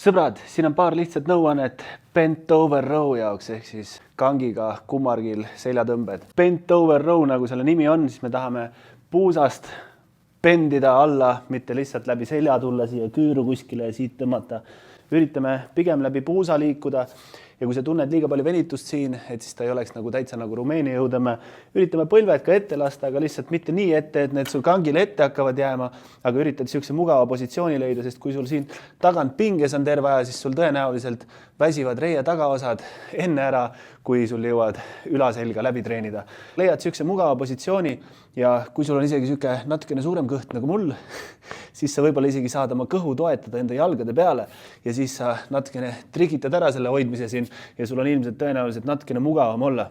Sõbrad, siin on paar lihtsat nõuannet bent over row jaoks ehk siis kangiga kummargil seljatõmbed. Bent over row, nagu selle nimi on, siis me tahame puusast bendida alla, mitte lihtsalt läbi selja tulla siia küüru kuskile ja siit tõmmata. Üritame pigem läbi puusa liikuda ja kui sa tunned liiga palju venitust siin, et siis ta ei oleks nagu täitsa nagu Rumeenia jõudõmme. Üritame põlved ka ette lasta, aga lihtsalt mitte nii ette, et need sul kangile ette hakkavad jääma, aga üritad siukse mugava positsiooni leida, sest kui sul siin tagant pinges on terve aja, siis sul tõenäoliselt väsivad reie tagaosad enne ära, kui sul jõuad ülaselga läbi treenida. Leiad siukse mugava positsiooni ja kui sul on isegi siuke natukene suurem kõht nagu mul, siis sa võib-olla isegi saad oma kõhu toetada enda jalgade peale ja siis sa natukene trikitad ära selle hoidmise siin ja sul on ilmselt tõenäoliselt natukene mugavam olla.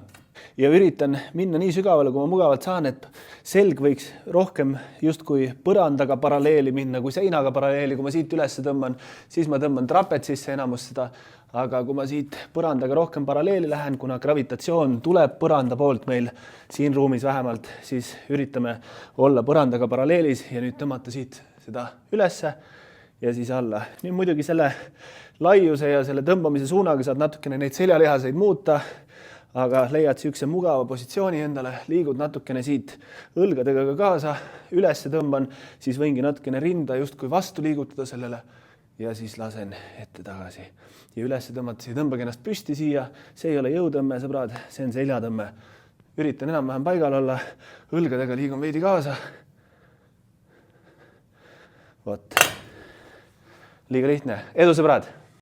Ja üritan minna nii sügavale, kui ma mugavalt saan, et selg võiks rohkem justkui põrandaga paralleeli minna kui seinaga paralleeli. Kui ma siit üles tõmban, siis ma tõmban trapetsisse enamus seda. Aga kui ma siit põrandaga rohkem paralleeli lähen, kuna gravitatsioon tuleb põranda poolt meil siin ruumis vähemalt, siis üritame olla põrandaga paralleelis ja nüüd tõmmata siit seda ülesse ja siis alla. Nüüd muidugi selle laiuse ja selle tõmbamise suunaga saad natukene neid seljalihaseid muuta, aga leiad siukse mugava positsiooni endale, liigud natukene siit õlgadega ka kaasa, ülesse tõmban, siis võingi natukene rinda justkui vastu liigutada sellele ja siis lasen ette tagasi. Ja ülesse tõmmata, tõmbage ennast püsti siia, see ei ole jõutõmme, sõbrad, see on seljatõmme. Üritan enam-vähem paigal olla, õlgadega liigun veidi kaasa. Vot, liiga lihtne. Edu, sõbrad!